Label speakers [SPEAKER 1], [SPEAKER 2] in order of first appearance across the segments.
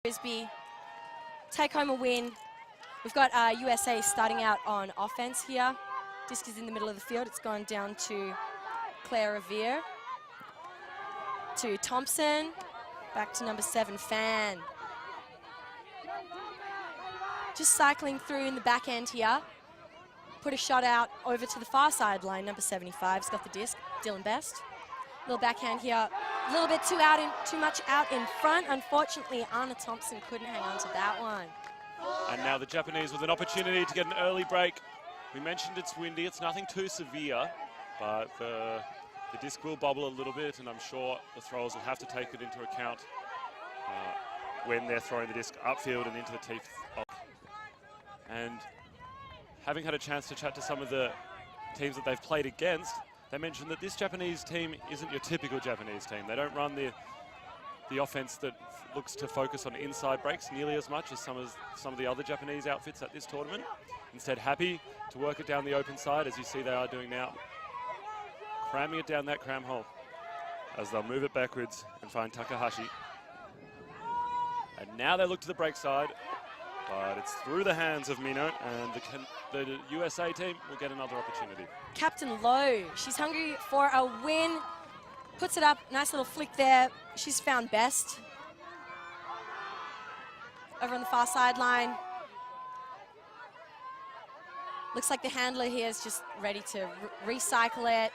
[SPEAKER 1] Frisbee take home a win. We've got USA starting out on offense here. Disc is in the middle of the field. It's gone down to Claire Revere. To Thompson. Back to number 7, Fan. Just cycling through in the back end here. Put a shot out over to the far sideline. Number 75's got the disc. Dylan Best. Little backhand here. A little bit too much out in front. Unfortunately, Anna Thompson couldn't hang on to that one.
[SPEAKER 2] And now the Japanese with an opportunity to get an early break. We mentioned it's windy. It's nothing too severe, but the disc will bobble a little bit, and I'm sure the throwers will have to take it into account when they're throwing the disc upfield and into the teeth. And having had a chance to chat to some of the teams that they've played against, they mentioned that this Japanese team isn't your typical Japanese team. They don't run the offense that looks to focus on inside breaks nearly as much as some of the other Japanese outfits at this tournament. Instead, happy to work it down the open side, as you see they are doing now. Cramming it down that cram hole as they'll move it backwards and find Takahashi. And now they look to the break side, but it's through the hands of Mino, and the USA team will get another opportunity. Captain
[SPEAKER 1] Lowe, she's hungry for a win. Puts it up, nice little flick there. She's found Best. Over on the far sideline. Looks like the handler here is just ready to recycle it,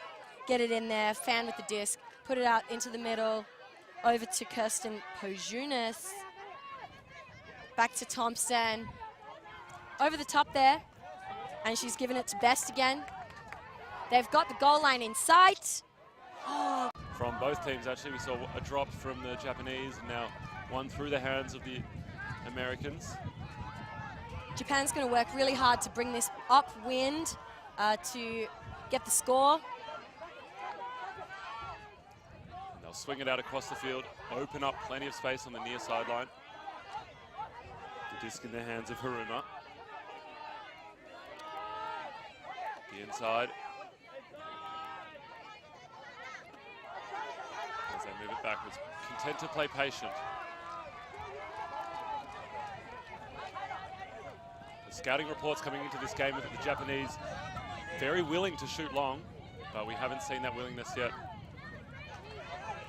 [SPEAKER 1] get it in there, Fan with the disc, put it out into the middle, over to Kirsten Pojunas. Back to Thompson. Over the top there, and she's given it to Best again. They've got the goal line in sight. Oh.
[SPEAKER 2] From both teams, actually, we saw a drop from the Japanese, and now one through the hands of the Americans.
[SPEAKER 1] Japan's going to work really hard to bring this upwind to get the score.
[SPEAKER 2] And they'll swing it out across the field, open up plenty of space on the near sideline. The disc in the hands of Haruma. The inside. As they move it backwards, content to play patient. The scouting reports coming into this game with the Japanese very willing to shoot long, but we haven't seen that willingness yet.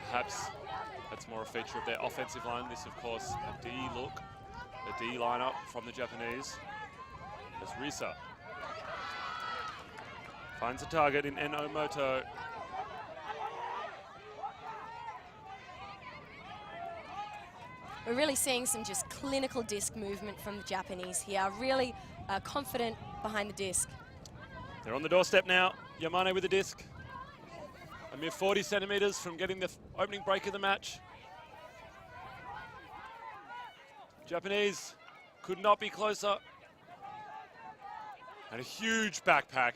[SPEAKER 2] Perhaps that's more a feature of their offensive line. This, of course, a D look, a D lineup from the Japanese. As Risa finds a target in Enomoto.
[SPEAKER 1] We're really seeing some just clinical disc movement from the Japanese here. Really confident behind the disc.
[SPEAKER 2] They're on the doorstep now. Yamane with the disc. A mere 40 centimeters from getting the opening break of the match. Japanese could not be closer. And a huge backpack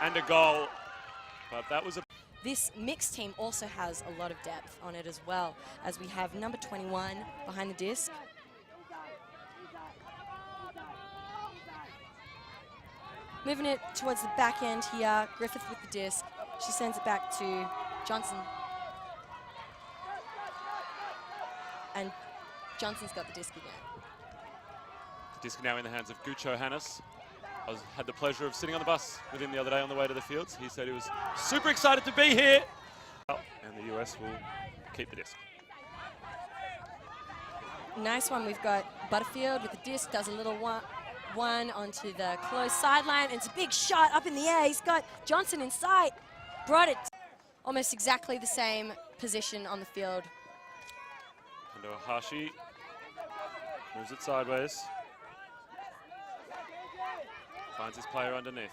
[SPEAKER 2] and a goal. But that was a...
[SPEAKER 1] This mixed team also has a lot of depth on it as well, as we have number 21 behind the disc. Moving it towards the back end here, Griffith with the disc. She sends it back to Johnson. And Johnson's got the disc again.
[SPEAKER 2] The disc now in the hands of Gucho Hannes. I had the pleasure of sitting on the bus with him the other day on the way to the fields. He said he was super excited to be here. And the US will keep the disc.
[SPEAKER 1] Nice one. We've got Butterfield with the disc, does a little one onto the close sideline. And it's a big shot up in the air. He's got Johnson in sight. Brought it almost exactly the same position on the field.
[SPEAKER 2] And Ohashi moves it sideways. Finds his player underneath.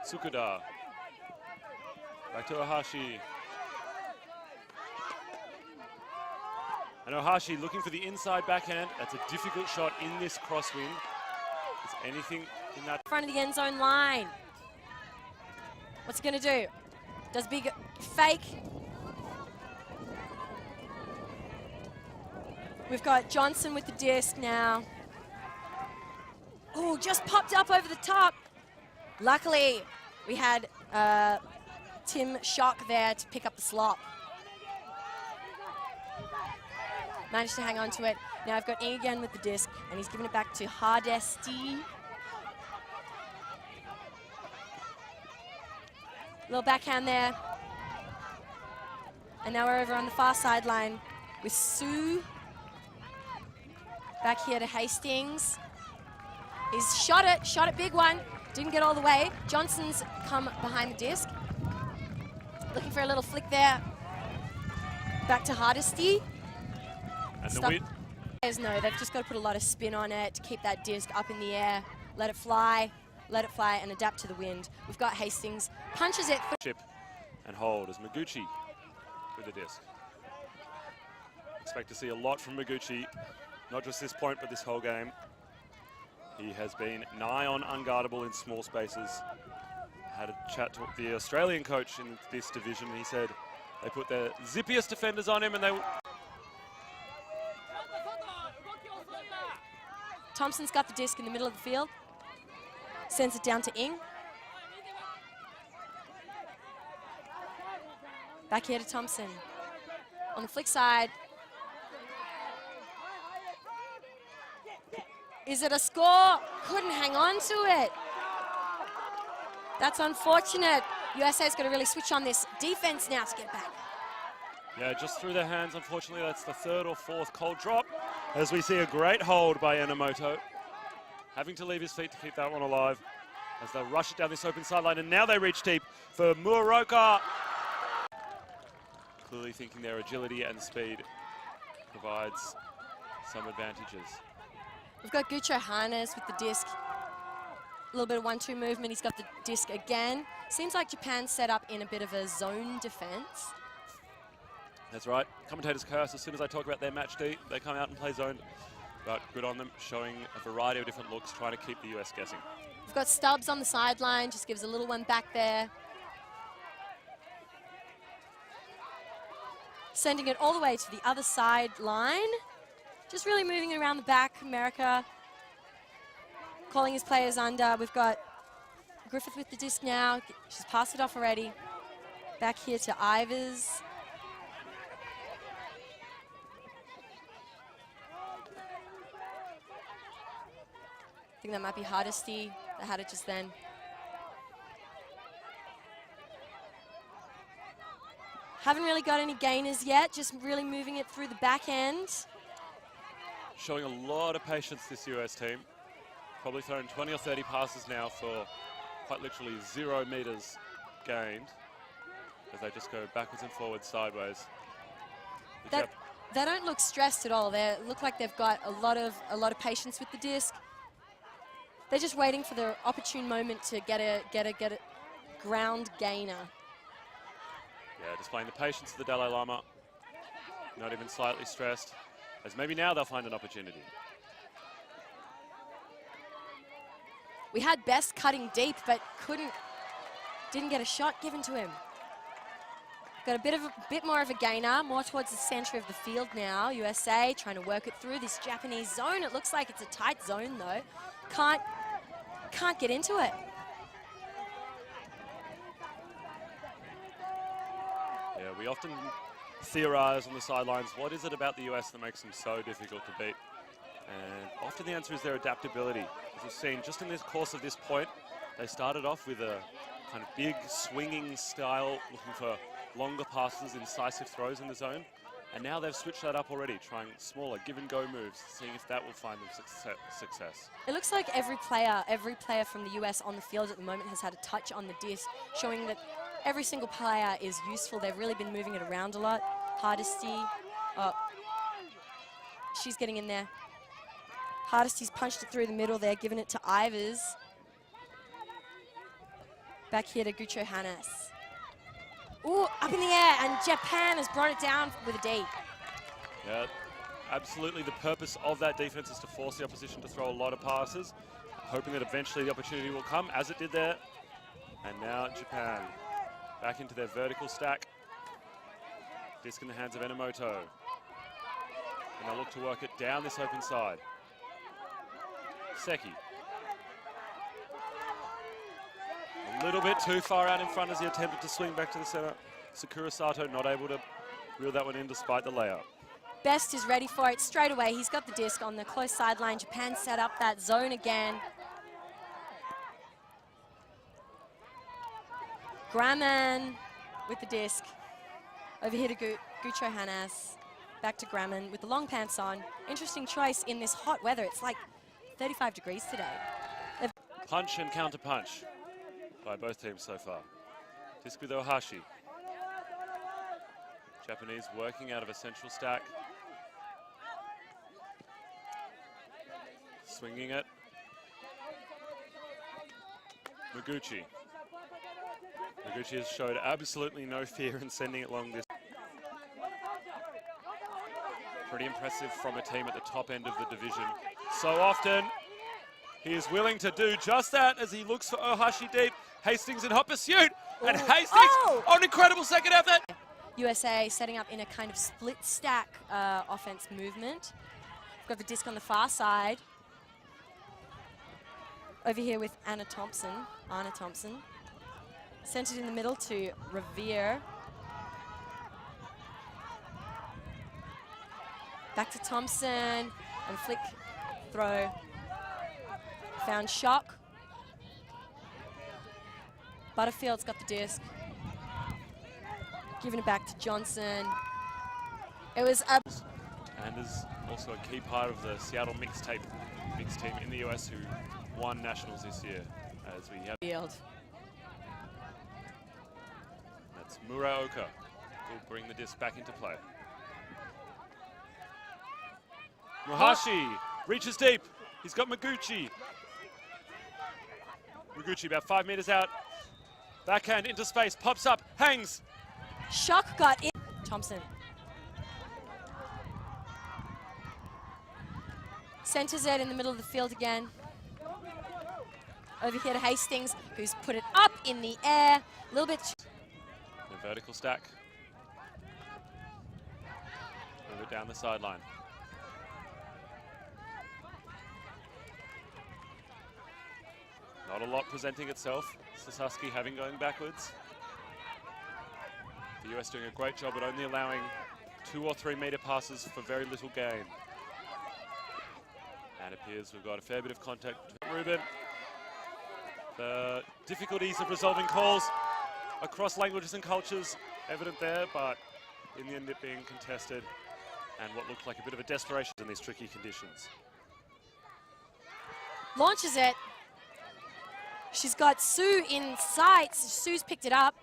[SPEAKER 2] Tsukuda. Back to Ohashi. And Ohashi looking for the inside backhand. That's a difficult shot in this crosswind. Is anything in that?
[SPEAKER 1] Front of the end zone line. What's he going to do? Does big fake. We've got Johnson with the disc now. Oh, just popped up over the top. Luckily, we had Tim Schock there to pick up the slop. managed to hang on to it. Now I've got Ing again with the disc, and he's giving it back to Hardesty. Little backhand there. And now we're over on the far sideline with Sue. Back here to Hastings. He's shot it, big one. Didn't get all the way. Johnson's come behind the disc. Looking for a little flick there. Back to Hardesty.
[SPEAKER 2] And the win.
[SPEAKER 1] No, they've just got to put a lot of spin on it to keep that disc up in the air. Let it fly, and adapt to the wind. We've got Hastings. Punches it.
[SPEAKER 2] Chip and hold as Maguchi with the disc. Expect to see a lot from Maguchi, not just this point, but this whole game. He has been nigh on unguardable in small spaces. Had a chat to the Australian coach in this division, and he said they put their zippiest defenders on him, and they...
[SPEAKER 1] Thompson's got the disc in the middle of the field. Sends it down to Ing. Back here to Thompson. On the flick side. Is it a score? Couldn't hang on to it. That's unfortunate. USA's got to really switch on this defense now to get back.
[SPEAKER 2] Yeah, just through their hands. Unfortunately, that's the third or fourth cold drop. As we see a great hold by Enomoto. Having to leave his feet to keep that one alive. As they'll rush it down this open sideline, and now they reach deep for Muroka. Clearly thinking their agility and speed provides some advantages.
[SPEAKER 1] We've got Gucho Harness with the disc. A little bit of 1-2 movement. He's got the disc again. Seems like Japan's set up in a bit of a zone defense.
[SPEAKER 2] That's right. Commentators curse as soon as I talk about their match D. They come out and play zone. But good on them, showing a variety of different looks, trying to keep the US guessing.
[SPEAKER 1] We've got Stubbs on the sideline, just gives a little one back there. Sending it all the way to the other sideline. Just really moving it around the back, America. Calling his players under. We've got Griffith with the disc now. She's passed it off already. Back here to Ivers. I think that might be Hardesty that had it just then. Haven't really got any gainers yet, just really moving it through the back end.
[SPEAKER 2] Showing a lot of patience, this US team. Probably thrown 20 or 30 passes now for quite literally 0 meters gained. As they just go backwards and forwards, sideways.
[SPEAKER 1] They don't look stressed at all. They look like they've got a lot of patience with the disc. They're just waiting for the opportune moment to get a ground gainer.
[SPEAKER 2] Yeah, displaying the patience of the Dalai Lama. Not even slightly stressed, as maybe now they'll find an opportunity.
[SPEAKER 1] We had Best cutting deep, but didn't get a shot given to him. Got a bit more of a gainer, more towards the center of the field now. USA trying to work it through this Japanese zone. It looks like it's a tight zone though. Can't get into it.
[SPEAKER 2] Yeah, we often theorize on the sidelines, what is it about the US that makes them so difficult to beat? And often the answer is their adaptability. As we've seen just in this course of this point, they started off with a kind of big swinging style, looking for longer passes, incisive throws in the zone. And now they've switched that up already, trying smaller give-and-go moves, seeing if that will find them success.
[SPEAKER 1] It looks like every player from the US on the field at the moment has had a touch on the disc, showing that every single player is useful. They've really been moving it around a lot. Hardesty, she's getting in there. Hardesty's punched it through the middle there, giving it to Ivers. Back here to Gucho Hannes. Ooh, up in the air, and Japan has brought it down with a D.
[SPEAKER 2] Yeah, absolutely the purpose of that defense is to force the opposition to throw a lot of passes, hoping that eventually the opportunity will come, as it did there. And now Japan back into their vertical stack. Disc in the hands of Enomoto. And they'll look to work it down this open side. Seki. A little bit too far out in front as he attempted to swing back to the center. Sakura Sato not able to reel that one in despite the layup.
[SPEAKER 1] Best is ready for it straight away. He's got the disc on the close sideline. Japan set up that zone again. Graham with the disc. Over here to Gucho Hanas. Back to Graham with the long pants on. Interesting choice in this hot weather. It's like 35 degrees today.
[SPEAKER 2] Punch and counter punch by both teams so far. Disc with Ohashi. Japanese working out of a central stack. Swinging it. Noguchi. Noguchi has showed absolutely no fear in sending it long this. Pretty impressive from a team at the top end of the division. So often, he is willing to do just that as he looks for Ohashi deep. Hastings in hot pursuit. Ooh. And Hastings on an incredible second effort.
[SPEAKER 1] USA setting up in a kind of split stack offense movement. We've got the disc on the far side. Over here with Anna Thompson. Centered in the middle to Revere. Back to Thompson and flick throw. Found Shock. Butterfield's got the disc. Giving it back to Johnson. It was up.
[SPEAKER 2] And is also a key part of the Seattle mixed team in the US who won nationals this year. As we have
[SPEAKER 1] field.
[SPEAKER 2] That's Muraoka who'll bring the disc back into play. Muhashi reaches deep. He's got Maguchi. Maguchi about 5 meters out. Backhand into space, pops up, hangs.
[SPEAKER 1] Shock got in. Thompson. Centers it in the middle of the field again. Over here to Hastings, who's put it up in the air. A little bit.
[SPEAKER 2] The vertical stack. Move it down the sideline. Not a lot presenting itself. Sasaki having going backwards. The US doing a great job at only allowing 2 or 3 meter passes for very little gain. And it appears we've got a fair bit of contact with Ruben. The difficulties of resolving calls across languages and cultures evident there, but in the end it being contested and what looked like a bit of a desperation in these tricky conditions.
[SPEAKER 1] Launches it. She's got Sue in sight. Sue's picked it up.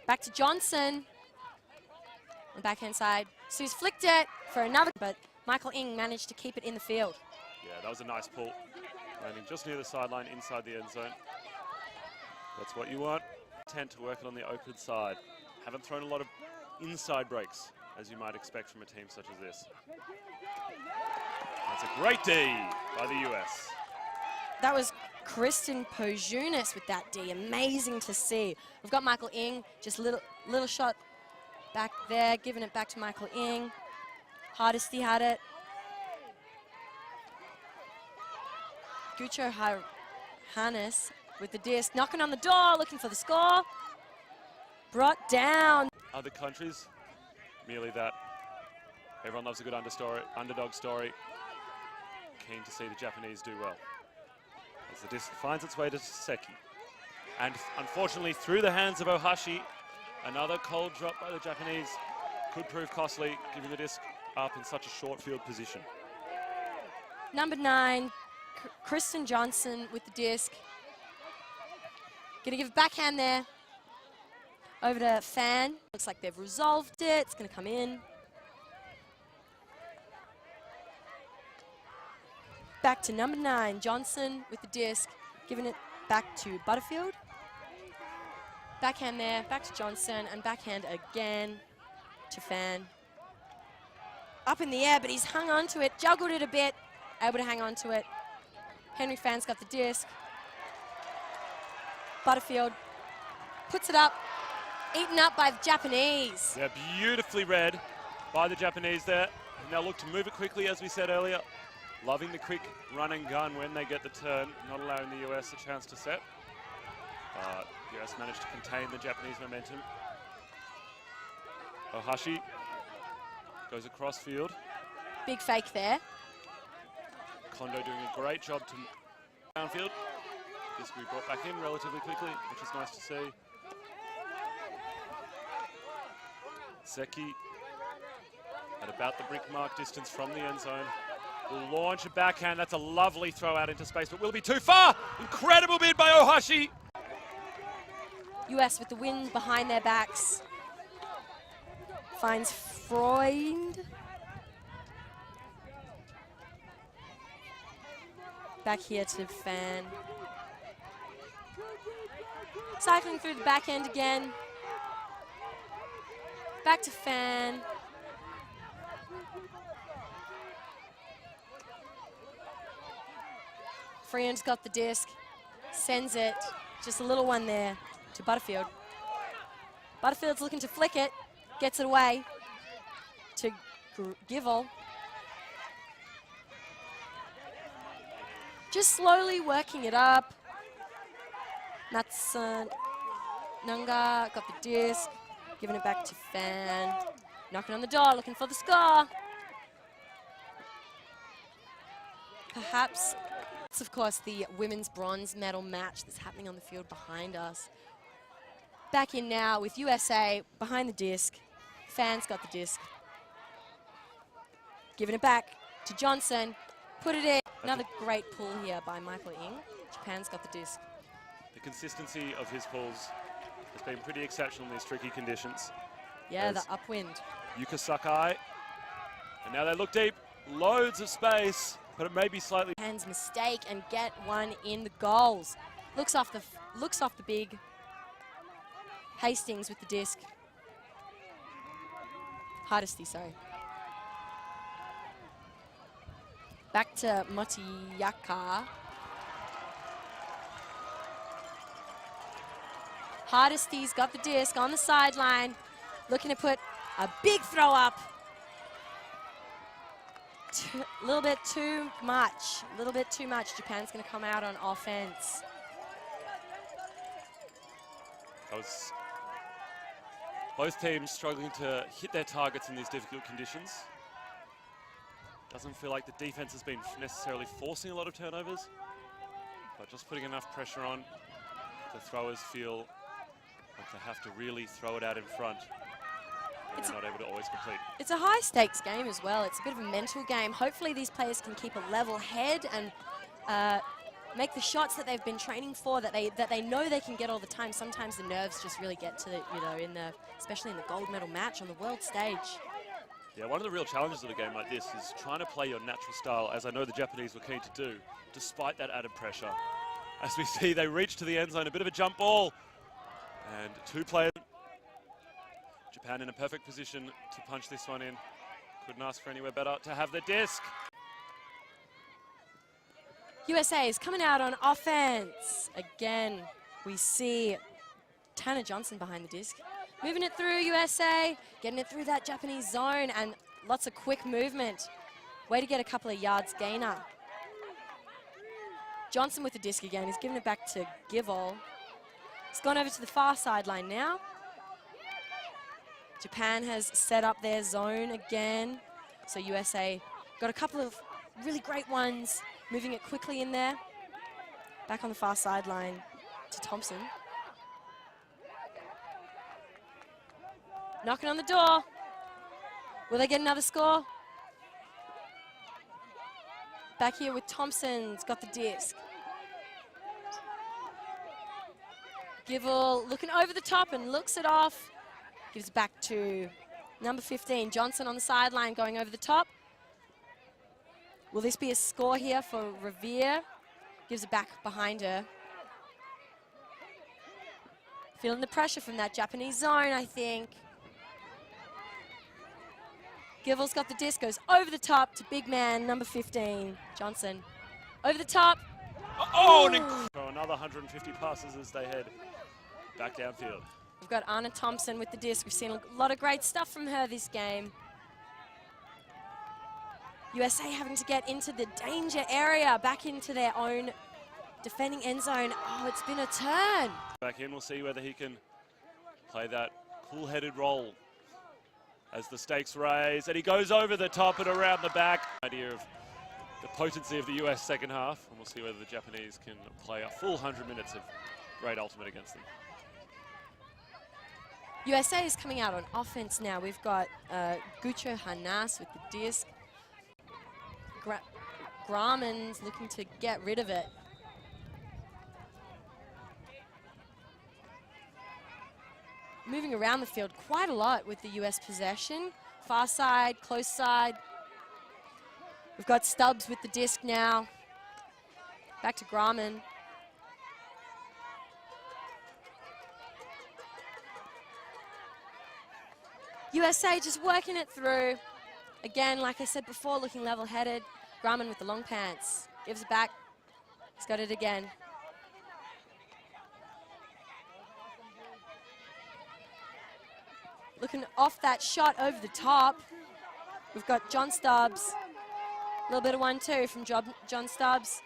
[SPEAKER 1] Back to Johnson. On the backhand side. Sue's flicked it for another, but Michael Ng managed to keep it in the field.
[SPEAKER 2] Yeah, that was a nice pull. Landing just near the sideline, inside the end zone. That's what you want. Tend to work it on the open side. Haven't thrown a lot of inside breaks, as you might expect from a team such as this. That's a great D by the US.
[SPEAKER 1] That was Kristen Pojunas with that D. Amazing to see. We've got Michael Ng, just little shot back there, giving it back to Michael Ng. Hardesty had it. Gucho Hannes with the disc, knocking on the door, looking for the score. Brought down.
[SPEAKER 2] Other countries, merely that everyone loves a good underdog story. Keen to see the Japanese do well. As the disc finds its way to Seki. And unfortunately, through the hands of Ohashi, another cold drop by the Japanese could prove costly, giving the disc up in such a short field position.
[SPEAKER 1] Number 9, Kristen Johnson with the disc. Gonna give a backhand there. Over to Fan. Looks like they've resolved it. It's gonna come in. Back to number 9, Johnson with the disc. Giving it back to Butterfield. Backhand there, back to Johnson, and backhand again to Fan. Up in the air, but he's hung on to it, juggled it a bit, able to hang on to it. Henry Fan's got the disc. Butterfield puts it up, eaten up by the Japanese.
[SPEAKER 2] Yeah, beautifully read by the Japanese there. Now look to move it quickly, as we said earlier. Loving the quick run and gun when they get the turn, not allowing the US a chance to set. The US managed to contain the Japanese momentum. Ohashi Goes across field.
[SPEAKER 1] Big fake there.
[SPEAKER 2] Kondo doing a great job to downfield. This will be brought back in relatively quickly, which is nice to see. Zeki at about the brick mark distance from the end zone. Will launch a backhand. That's a lovely throw out into space, but will be too far. Incredible bid by Ohashi.
[SPEAKER 1] US with the wind behind their backs. Finds Freund. Back here to Fan. Cycling through the back end again. Back to Fan. Freund's got the disc. Sends it. Just a little one there to Butterfield. Butterfield's looking to flick it. Gets it away to Givel. Just slowly working it up. Natsun Nunga got the disc, giving it back to Fan. Knocking on the door, looking for the score. Perhaps it's, of course, the women's bronze medal match that's happening on the field behind us. Back in now with USA behind the disc. Fan's got the disc. Giving it back to Johnson. Put it in. Another great pull here by Michael Ng. Japan's got the disc.
[SPEAKER 2] The consistency of his pulls has been pretty exceptional in these tricky conditions.
[SPEAKER 1] Yeah, the upwind.
[SPEAKER 2] Yuka Sakai. And now they look deep. Loads of space, but it may be slightly...
[SPEAKER 1] Japan's mistake and get one in the goals. Looks off the big. Hastings with the disc. Hardesty, sorry. Back to Motiyaka. Hardesty's got the disc on the sideline, looking to put a big throw up. A little bit too much. Japan's going to come out on offense.
[SPEAKER 2] That was both teams struggling to hit their targets in these difficult conditions. Doesn't feel like the defense has been necessarily forcing a lot of turnovers, but just putting enough pressure on, the throwers feel like they have to really throw it out in front, and they're not able to always complete. It's
[SPEAKER 1] a high-stakes game as well. It's a bit of a mental game. Hopefully these players can keep a level head and make the shots that they've been training for, that they know they can get all the time. Sometimes the nerves just really get to, especially in the gold medal match on the world stage.
[SPEAKER 2] Yeah, one of the real challenges of a game like this is trying to play your natural style, as I know the Japanese were keen to do, despite that added pressure. As we see, they reach to the end zone, a bit of a jump ball, and two players. Japan in a perfect position to punch this one in. Couldn't ask for anywhere better to have the disc.
[SPEAKER 1] USA is coming out on offense. Again, we see Tanner Johnson behind the disc. Moving it through USA, getting it through that Japanese zone, and lots of quick movement. Way to get a couple of yards gainer. Johnson with the disc again. He's giving it back to Givel. He's gone over to the far sideline now. Japan has set up their zone again. So USA got a couple of really great ones, moving it quickly in there. Back on the far sideline to Thompson. Knocking on the door. Will they get another score? Back here with Thompson's got the disc. Givel looking over the top and looks it off. Gives it back to number 15, Johnson on the sideline going over the top. Will this be a score here for Revere? Gives it back behind her. Feeling the pressure from that Japanese zone, I think. Givel's got the disc, goes over the top to big man, number 15, Johnson. Over the top.
[SPEAKER 2] Oh, another 150 passes as they head back downfield.
[SPEAKER 1] We've got Anna Thompson with the disc. We've seen a lot of great stuff from her this game. USA having to get into the danger area, back into their own defending end zone. Oh, it's been a turn.
[SPEAKER 2] Back in, we'll see whether he can play that cool-headed role as the stakes raise, and he goes over the top and around the back. Idea of the potency of the US second half, and we'll see whether the Japanese can play a full 100 minutes of great ultimate against them.
[SPEAKER 1] USA is coming out on offense now. We've got Gucho Hanas with the disc. Grauman's looking to get rid of it. Moving around the field quite a lot with the US possession. Far side, close side. We've got Stubbs with the disc now. Back to Grauman. USA just working it through. Again, like I said before, looking level-headed. Grauman with the long pants. Gives it back. He's got it again. Looking off that shot over the top. We've got John Stubbs. A little bit of 1-2 from John Stubbs.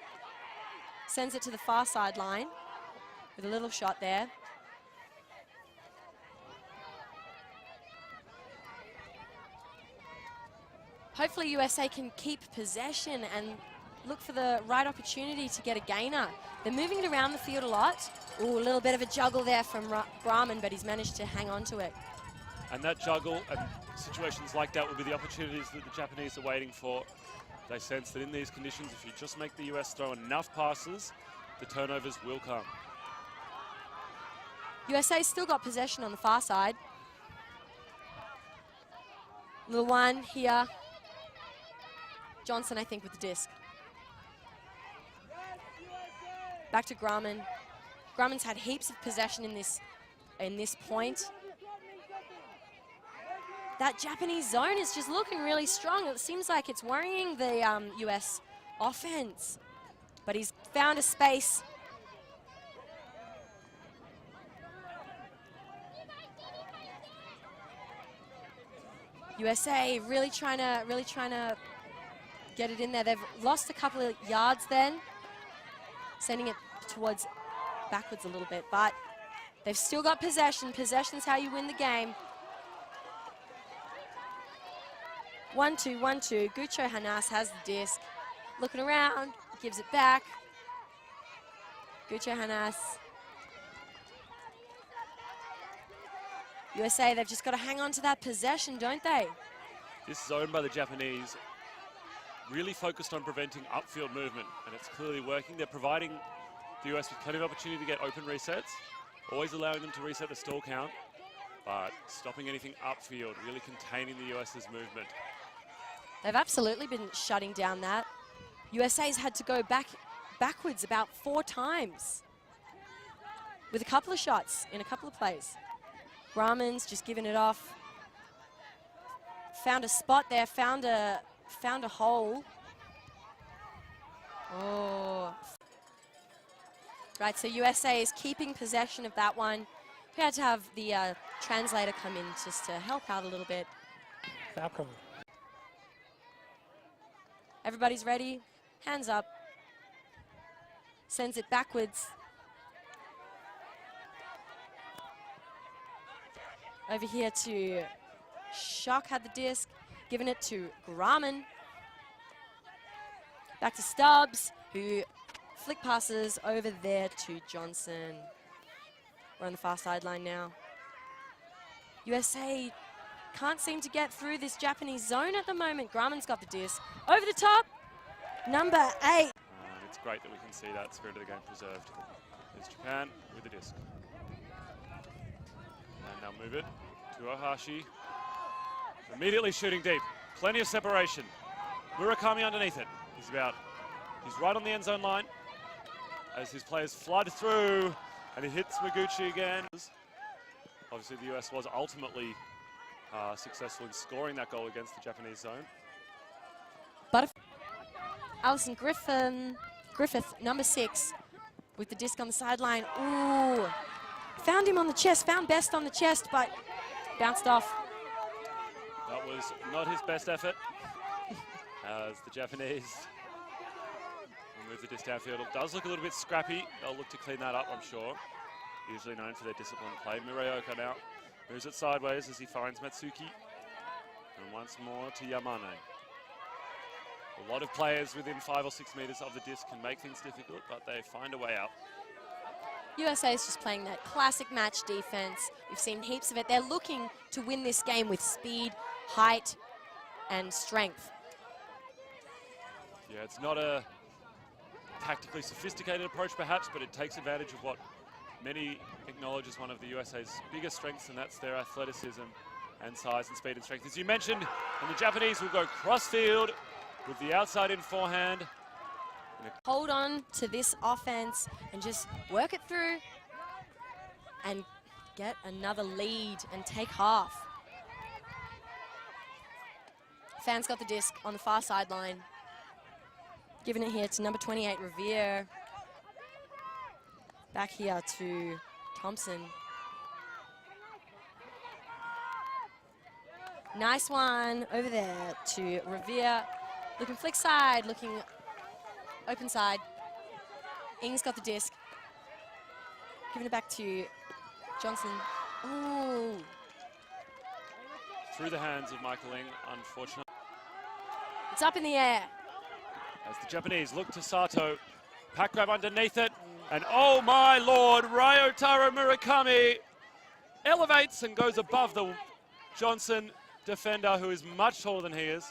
[SPEAKER 1] Sends it to the far sideline with a little shot there. Hopefully USA can keep possession and look for the right opportunity to get a gainer. They're moving it around the field a lot. Ooh, a little bit of a juggle there from Grauman, but he's managed to hang on to it.
[SPEAKER 2] And that juggle and situations like that will be the opportunities that the Japanese are waiting for. They sense that in these conditions, if you just make the US throw enough passes, the turnovers will come.
[SPEAKER 1] USA's still got possession on the far side. Little one here. Johnson, I think, with the disc. Back to Grauman. Grauman's had heaps of possession in this point. That Japanese zone is just looking really strong. It seems like it's worrying the US offense. But he's found a space. USA really trying to get it in there. They've lost a couple of yards then, sending it towards backwards a little bit, but they've still got possession. Possession's how you win the game. 1-2, 1-2. Gucho Hanas has the disc. Looking around, gives it back. Gucho Hanas. USA, they've just got to hang on to that possession, don't they?
[SPEAKER 2] This zone by the Japanese really focused on preventing upfield movement, and it's clearly working. They're providing the US with plenty of opportunity to get open resets, always allowing them to reset the stall count, but stopping anything upfield, really containing the US's movement.
[SPEAKER 1] They've absolutely been shutting down that. USA's had to go backwards about 4 times with a couple of shots in a couple of plays. Grauman's just giving it off. Found a spot there, found a hole. Oh. Right, so USA is keeping possession of that one. We had to have the translator come in just to help out a little bit.
[SPEAKER 3] Falcon.
[SPEAKER 1] Everybody's ready. Hands up. Sends it backwards. Over here to Shock had the disc, giving it to Grauman. Back to Stubbs, who flick passes over there to Johnson. We're on the far sideline now. USA can't seem to get through this Japanese zone at the moment. Grauman's got the disc. Over the top, number 8.
[SPEAKER 2] It's great that we can see that spirit of the game preserved. There's Japan with the disc. And they'll move it to Ohashi. Immediately shooting deep. Plenty of separation. Murakami underneath it. He's right on the end zone line as his players flood through, and he hits Maguchi again. Obviously the US was ultimately successful in scoring that goal against the Japanese zone.
[SPEAKER 1] But Alison Griffith, number 6, with the disc on the sideline. Ooh, found him on the chest, found Best on the chest, but bounced off.
[SPEAKER 2] That was not his best effort as the Japanese move the disc downfield. It does look a little bit scrappy. They'll look to clean that up, I'm sure. Usually known for their disciplined play. Muraoka now moves it sideways as he finds Matsuki. And once more to Yamane. A lot of players within 5 or 6 meters of the disc can make things difficult, but they find a way out.
[SPEAKER 1] USA is just playing that classic match defense. We've seen heaps of it. They're looking to win this game with speed, height, and strength.
[SPEAKER 2] Yeah, it's not a tactically sophisticated approach perhaps, but it takes advantage of what many acknowledge as one of the USA's biggest strengths, and that's their athleticism and size and speed and strength. As you mentioned, and the Japanese will go cross-field with the outside-in forehand.
[SPEAKER 1] Hold on to this offense and just work it through and get another lead and take half. Fan's got the disc on the far sideline. Giving it here to number 28, Revere. Back here to Thompson. Nice one over there to Revere. Looking flick side, looking open side. Ing's got the disc. Giving it back to Johnson. Ooh.
[SPEAKER 2] Through the hands of Michael Ing, unfortunately.
[SPEAKER 1] It's up in the air.
[SPEAKER 2] As the Japanese look to Sato. Pack grab underneath it. And oh my lord, Ryotaro Murakami elevates and goes above the Johnson defender, who is much taller than he is.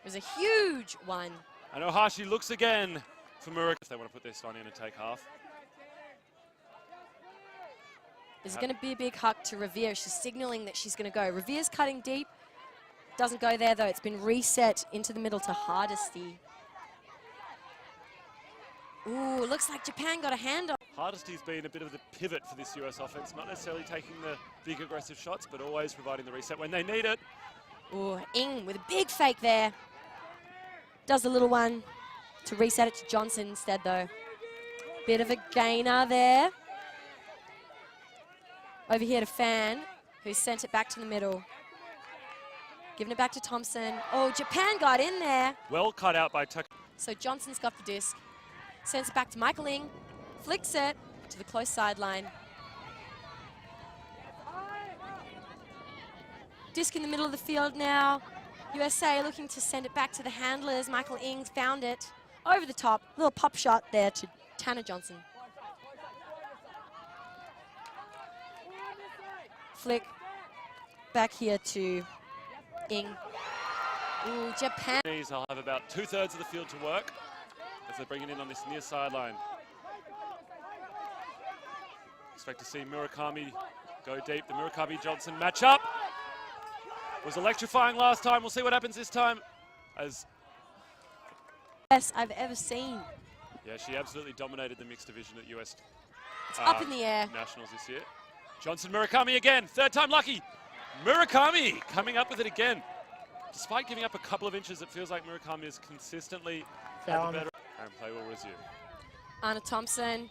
[SPEAKER 1] It was a huge one.
[SPEAKER 2] And Ohashi looks again for Murakami if they want to put this one in and take half.
[SPEAKER 1] There's going to be a big hug to Revere. She's signaling that she's going to go. Revere's cutting deep. Doesn't go there, though. It's been reset into the middle to Hardesty. Ooh, looks like Japan got a hand on.
[SPEAKER 2] Hardesty's been a bit of the pivot for this US offense, not necessarily taking the big aggressive shots, but always providing the reset when they need it.
[SPEAKER 1] Ooh, Ing with a big fake there. Does the little one to reset it to Johnson instead, though. Bit of a gainer there. Over here to Fan, who sent it back to the middle. Giving it back to Thompson. Oh, Japan got in there.
[SPEAKER 2] Well cut out by Tuck.
[SPEAKER 1] So Johnson's got the disc. Sends it back to Michael Ing. Flicks it to the close sideline. Disc in the middle of the field now. USA looking to send it back to the handlers. Michael Ing found it. Over the top. Little pop shot there to Tanner Johnson. Flick. Back here to Ing. Ooh, Japan.
[SPEAKER 2] I'll have about 2/3 of the field to work as they're bringing in on this near sideline. Expect to see Murakami go deep. The Murakami-Johnson matchup was electrifying last time. We'll see what happens this time. As
[SPEAKER 1] best I've ever seen.
[SPEAKER 2] yeah, she absolutely dominated the mixed division at US
[SPEAKER 1] It's up in the air.
[SPEAKER 2] Nationals this year. Johnson Murakami again, third time lucky. Murakami coming up with it again. Despite giving up a couple of inches, it feels like Murakami is consistently at the better. And play will resume.
[SPEAKER 1] Anna Thompson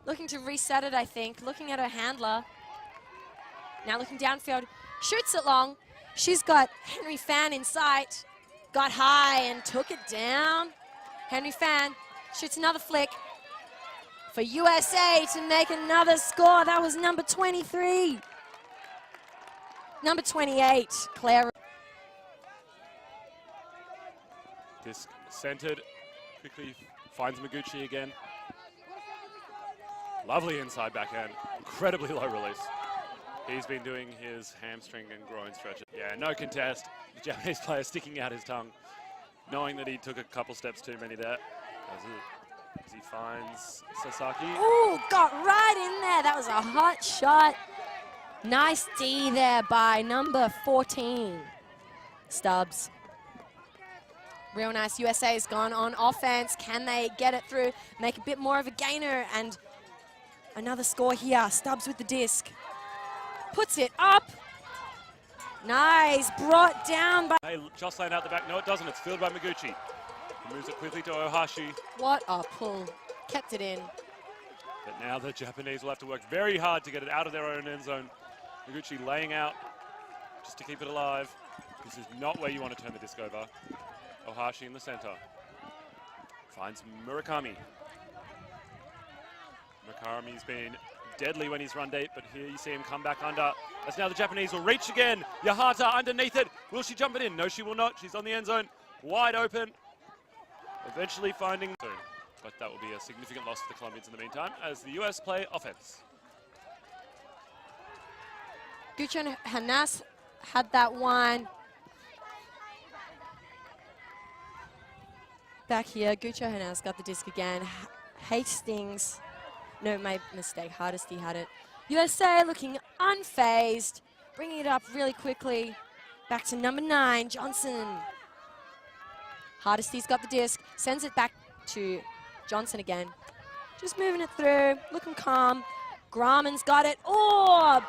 [SPEAKER 1] looking to reset it, I think. Looking at her handler. Now looking downfield. Shoots it long. She's got Henry Fan in sight. Got high and took it down. Henry Fan shoots another flick for USA to make another score. That was number 23. Number 28, Claire.
[SPEAKER 2] Disc centered, quickly finds Maguchi again. Lovely inside backhand, incredibly low release. He's been doing his hamstring and groin stretches. Yeah, no contest. The Japanese player sticking out his tongue, knowing that he took a couple steps too many there. As he finds Sasaki.
[SPEAKER 1] Ooh, got right in there. That was a hot shot. Nice D there by number 14, Stubbs. Real nice. USA's gone on offense. Can they get it through? Make a bit more of a gainer, and another score here. Stubbs with the disc. Puts it up. Nice. Brought down by...
[SPEAKER 2] Hey, Jocelyn out the back. No, it doesn't. It's fielded by Maguchi. He moves it quickly to Ohashi.
[SPEAKER 1] What a pull. Kept it in.
[SPEAKER 2] But now the Japanese will have to work very hard to get it out of their own end zone. Maguchi laying out just to keep it alive. This is not where you want to turn the disc over. Ohashi in the center. Finds Murakami. Murakami's been deadly when he's run deep, but here you see him come back under. As now the Japanese will reach again. Yahata underneath it. Will she jump it in? No, she will not. She's on the end zone, wide open. Eventually finding soon, but that will be a significant loss for the Colombians in the meantime as the US play offense.
[SPEAKER 1] Gucho Hanas had that one. Back here, Gucho Hanas got the disc again. Hastings, no, my mistake, Hardesty had it. USA looking unfazed, bringing it up really quickly. Back to number 9, Johnson. Hardesty's got the disc, sends it back to Johnson again. Just moving it through, looking calm. Grauman's got it. Oh,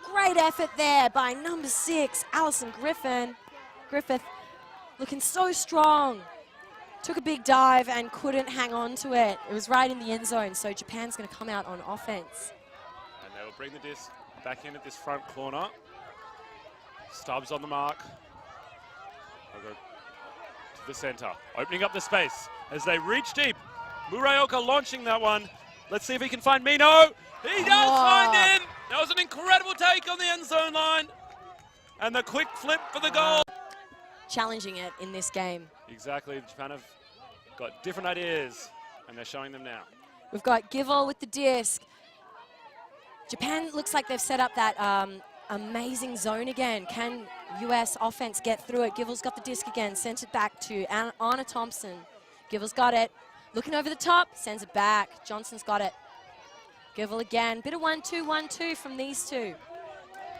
[SPEAKER 1] great effort there by number 6, Alison Griffith, looking so strong. Took a big dive and couldn't hang on to it. It was right in the end zone, so Japan's going to come out on offense.
[SPEAKER 2] And they will bring the disc back in at this front corner. Stubbs on the mark. They'll go to the center, opening up the space as they reach deep. Muraoka launching that one. Let's see if he can find Mino. He does find him. That was an incredible take on the end zone line. And the quick flip for the goal.
[SPEAKER 1] Challenging it in this game.
[SPEAKER 2] Exactly, Japan have got different ideas and they're showing them now.
[SPEAKER 1] We've got Givol with the disc. Japan looks like they've set up that amazing zone again. Can US offense get through it? Givol's got the disc again, sent it back to Anna Thompson. Givol's got it, looking over the top, sends it back. Johnson's got it. Givol again, bit of 1-2, 1-2 from these two.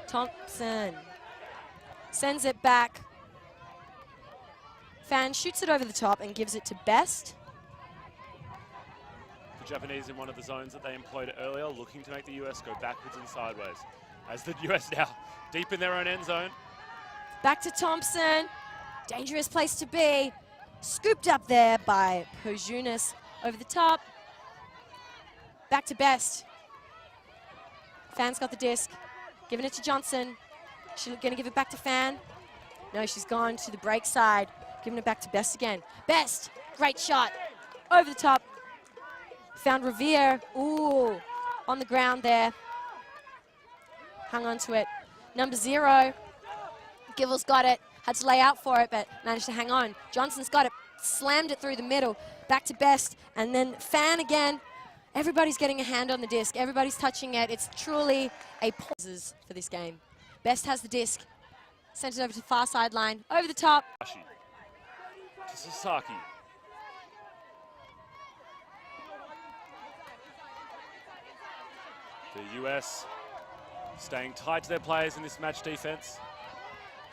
[SPEAKER 1] Thompson sends it back. Fan shoots it over the top and gives it to Best.
[SPEAKER 2] The Japanese in one of the zones that they employed earlier, looking to make the US go backwards and sideways. As the US now deep in their own end zone.
[SPEAKER 1] Back to Thompson. Dangerous place to be. Scooped up there by Pojunas over the top. Back to Best. Fan's got the disc. Giving it to Johnson. She's going to give it back to Fan. No, she's gone to the break side. Giving it back to Best again. Best, great shot. Over the top. Found Revere. Ooh, on the ground there. Hung on to it. Number 0. Givel's got it. Had to lay out for it, but managed to hang on. Johnson's got it. Slammed it through the middle. Back to Best. And then Fan again. Everybody's getting a hand on the disc. Everybody's touching it. It's truly a pauses for this game. Best has the disc. Sent it over to the far sideline. Over the top.
[SPEAKER 2] To Sasaki. The US staying tight to their players in this match defense,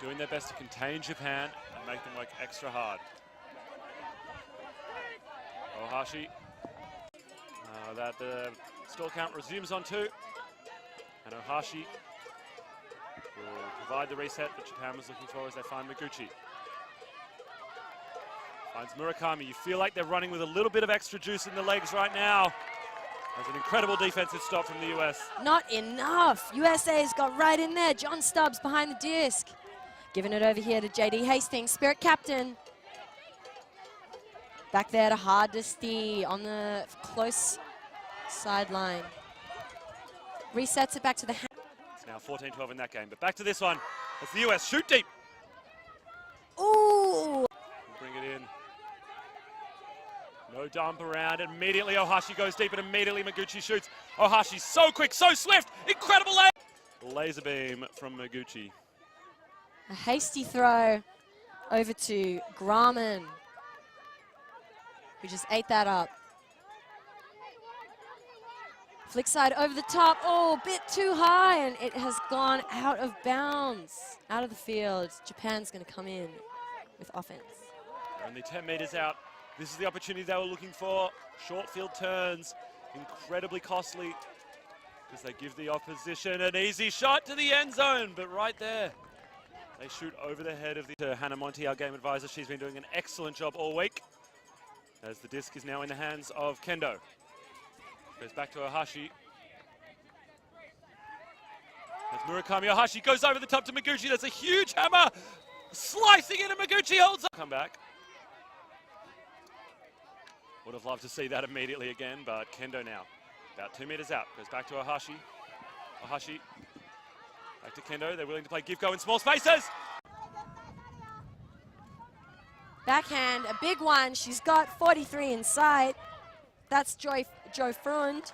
[SPEAKER 2] doing their best to contain Japan and make them work extra hard. Ohashi, that the stall count resumes on 2, and Ohashi will provide the reset that Japan was looking for as they find Maguchi. Finds Murakami. You feel like they're running with a little bit of extra juice in the legs right now. There's an incredible defensive stop from the US.
[SPEAKER 1] Not enough. USA's got right in there. John Stubbs behind the disc. Giving it over here to JD Hastings, Spirit Captain. Back there to Hardesty on the close sideline. Resets it back to the hand.
[SPEAKER 2] It's now 14-12 in that game, but back to this one. It's the US. Shoot deep.
[SPEAKER 1] Ooh.
[SPEAKER 2] Bring it in. No dump around. Immediately Ohashi goes deep and immediately Maguchi shoots. Ohashi so quick, so swift. Incredible laser beam from Maguchi.
[SPEAKER 1] A hasty throw over to Grauman, who just ate that up. Flick side over the top. Oh, a bit too high, and it has gone out of bounds, out of the field. Japan's going to come in with offense.
[SPEAKER 2] Only 10 meters out. This is the opportunity they were looking for. Short field turns, incredibly costly because they give the opposition an easy shot to the end zone. But right there, they shoot over the head of Hannah Monty, our game advisor. She's been doing an excellent job all week as the disc is now in the hands of Kendo. Goes back to Ohashi. There's Murakami. Ohashi goes over the top to Maguchi. That's a huge hammer. Slicing into Maguchi, holds up. Come back. Would have loved to see that immediately again, but Kendo now About 2 meters out. Goes back to Ohashi. Ohashi. Back to Kendo. They're willing to play give-go in small spaces.
[SPEAKER 1] Backhand, a big one. She's got 43 inside. That's Jo Frund,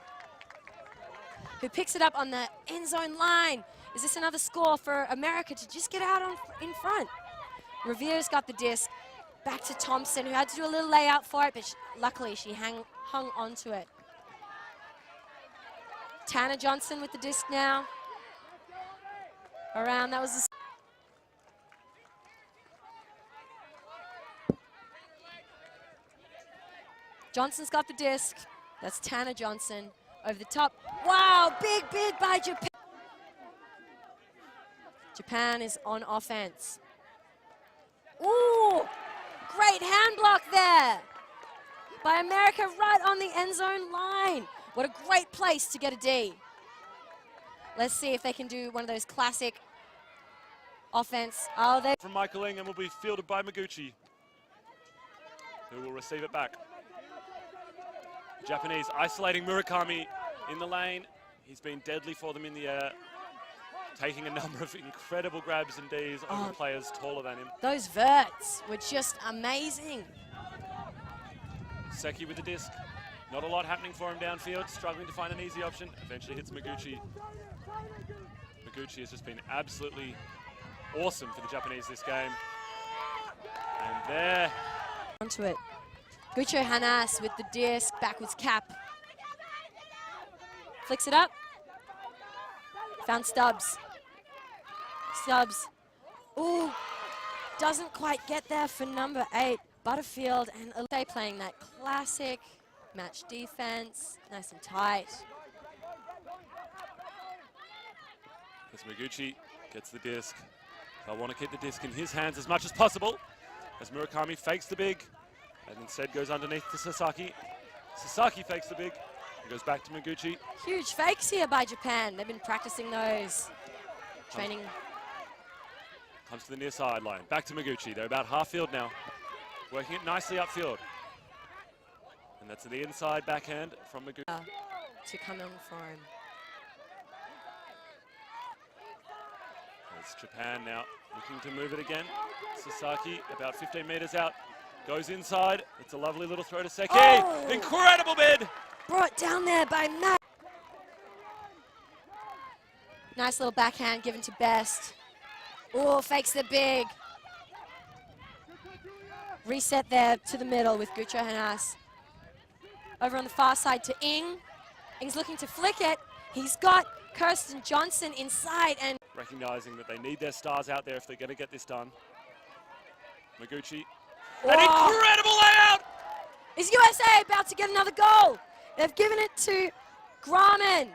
[SPEAKER 1] who picks it up on the end zone line. Is this another score for America to just get out in front? Revere's got the disc. Back to Thompson, who had to do a little layout for it, but luckily she hung onto it. Tanner Johnson with the disc now. Around, that was Johnson's got the disc. That's Tanner Johnson over the top. Wow, big bid by Japan. Japan is on offense. Ooh, great hand block there by America right on the end zone line. What a great place to get a D. Let's see if they can do one of those classic offense. Oh, they
[SPEAKER 2] from Michael Ing and will be fielded by Maguchi, who will receive it back. Japanese isolating Murakami in the lane. He's been deadly for them in the air, taking a number of incredible grabs and Ds over players taller than him.
[SPEAKER 1] Those verts were just amazing.
[SPEAKER 2] Seki with the disc. Not a lot happening for him downfield, struggling to find an easy option. Eventually hits Maguchi. Maguchi has just been absolutely awesome for the Japanese this game. And there.
[SPEAKER 1] Onto it. Gucho Hanas with the disc, backwards cap. Flicks it up. Found Stubbs. Stubbs. Ooh, doesn't quite get there for number 8. Butterfield and Olay playing that classic match defense, nice and tight.
[SPEAKER 2] As Maguchi gets the disc. They'll want to keep the disc in his hands as much as possible. As Murakami fakes the big and instead goes underneath to Sasaki. Sasaki fakes the big and goes back to Maguchi.
[SPEAKER 1] Huge fakes here by Japan. They've been practicing those. Training.
[SPEAKER 2] Comes to the near sideline. Back to Maguchi. They're about half field now. Working it nicely upfield. And that's the inside backhand from Maguchi.
[SPEAKER 1] To come in for him.
[SPEAKER 2] It's Japan now looking to move it again. Sasaki about 15 meters out. Goes inside. It's a lovely little throw to Seki.
[SPEAKER 1] Oh!
[SPEAKER 2] Incredible bid!
[SPEAKER 1] Brought down there by Matt. Nice little backhand given to Best. Oh, fakes the big. Reset there to the middle with Gucho Hanas. Over on the far side to Ing. Ing's looking to flick it. He's got Kirsten Johnson inside and
[SPEAKER 2] recognizing that they need their stars out there if they're going to get this done. Maguchi.
[SPEAKER 1] Whoa.
[SPEAKER 2] An incredible layout!
[SPEAKER 1] Is USA about to get another goal? They've given it to Grahman.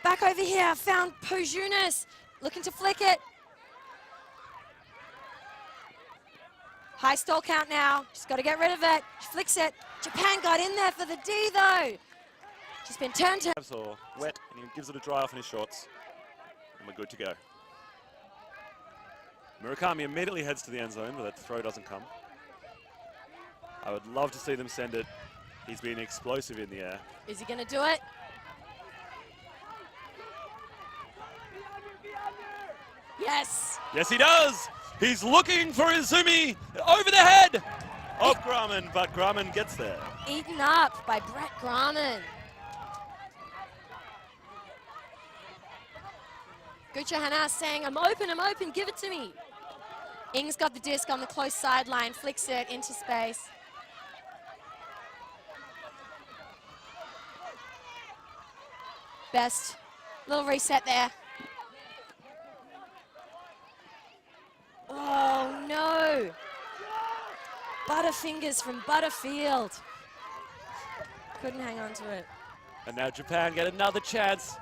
[SPEAKER 1] Back over here, found Pojunas. Looking to flick it. High stall count now. Just got to get rid of it. She flicks it. Japan got in there for the D though. She's been turned to.
[SPEAKER 2] Or wet, and he gives it a dry off in his shorts. And we're good to go. Murakami immediately heads to the end zone, but that throw doesn't come. I would love to see them send it. He's been explosive in the air.
[SPEAKER 1] Is he going to do it? Yes.
[SPEAKER 2] Yes, he does. He's looking for Izumi over the head of Grahman, but Grahman gets there.
[SPEAKER 1] Eaten up by Brett Grahman. Gucho Hanas saying, I'm open, give it to me. Ing's got the disc on the close sideline, flicks it into space. Best. Little reset there. Oh no! Butterfingers from Butterfield. Couldn't hang on to it.
[SPEAKER 2] And now Japan get another chance.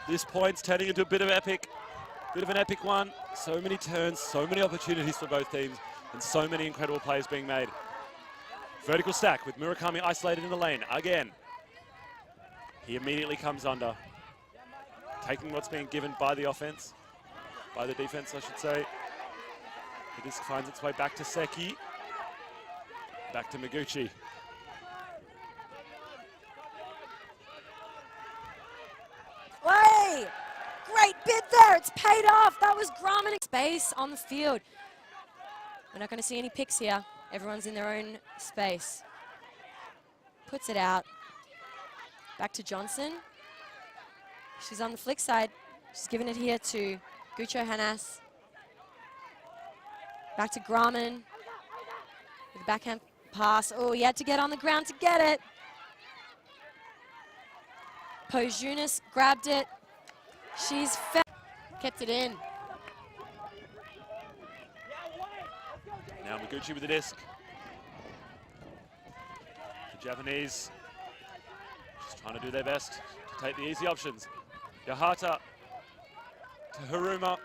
[SPEAKER 2] This point's turning into a bit of an epic one. So many turns, so many opportunities for both teams, and so many incredible plays being made. Vertical stack with Murakami isolated in the lane again. He immediately comes under, taking what's being given by the offense, by the defense, I should say. The disc finds its way back to Seki, back to Maguchi.
[SPEAKER 1] great bid there. It's paid off. That was Grumman. Space on the field. We're not going to see any picks here. Everyone's in their own space. Puts it out. Back to Johnson. She's on the flick side. She's giving it here to Gucho Hanas. Back to Grumman. With a backhand pass. Oh, he had to get on the ground to get it. Pojunas grabbed it. She's kept it in.
[SPEAKER 2] Now Maguchi with the disc. The Japanese just trying to do their best to take the easy options. Yahata to Haruma.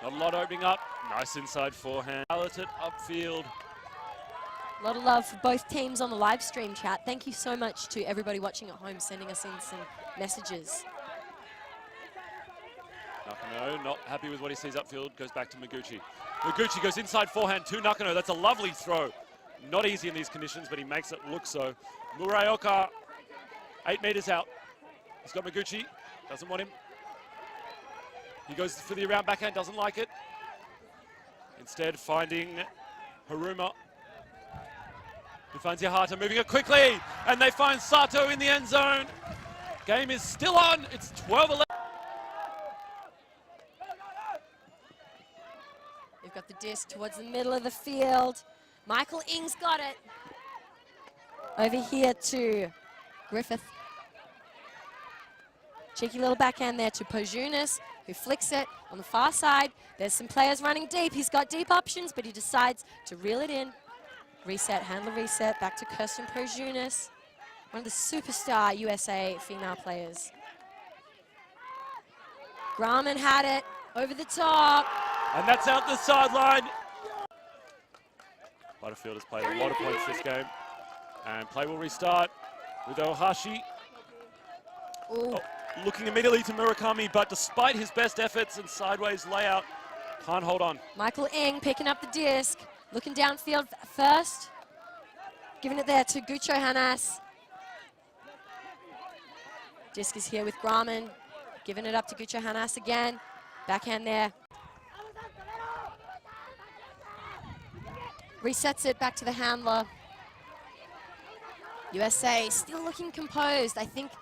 [SPEAKER 2] Not a lot opening up. Nice inside forehand. Talented upfield.
[SPEAKER 1] A lot of love for both teams on the live stream chat. Thank you so much to everybody watching at home sending us in some messages.
[SPEAKER 2] Nakano not happy with what he sees upfield, goes back to Maguchi. Maguchi goes inside forehand to Nakano. That's a lovely throw. Not easy in these conditions, but he makes it look so. Muraoka, 8 meters out. He's got Maguchi, doesn't want him. He goes for the around backhand, doesn't like it. Instead finding Haruma, who finds Yahata, moving it quickly, and they find Sato in the end zone. Game is still on, it's 12-11.
[SPEAKER 1] They've got the disc towards the middle of the field. Michael Ing's got it. Over here to Griffith. Cheeky little backhand there to Pojunas, who flicks it on the far side. There's some players running deep. He's got deep options, but he decides to reel it in. Reset, handler reset, back to Kirsten Pojunas, one of the superstar USA female players. Grumman had it over the top.
[SPEAKER 2] And that's out the sideline. Butterfield has played a lot of points this game. And play will restart with Ohashi. Oh, looking immediately to Murakami, but despite his best efforts and sideways layout, can't hold on.
[SPEAKER 1] Michael Ing picking up the disc, looking downfield first. Giving it there to Gucho Hanas. Disc is here with Grumman. Giving it up to Gucho Hanas again. Backhand there. Resets it back to the handler. USA still looking composed. I think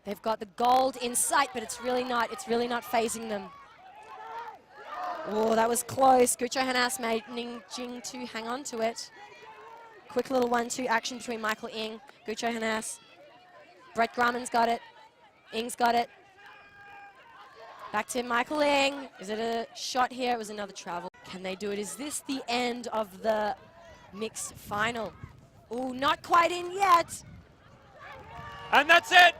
[SPEAKER 1] they've got the gold in sight, but it's really not phasing them. Oh, that was close. Gucho Hanas managing to hang on to it. Quick little 1-2 action between Michael Ing, Gucho Hanas. Brett Grumman's got it. Ing's got it. Back to Michael Ing. Is it a shot here? It was another travel. Can they do it? Is this the end of the mixed final? Oh, not quite in yet.
[SPEAKER 2] And that's it.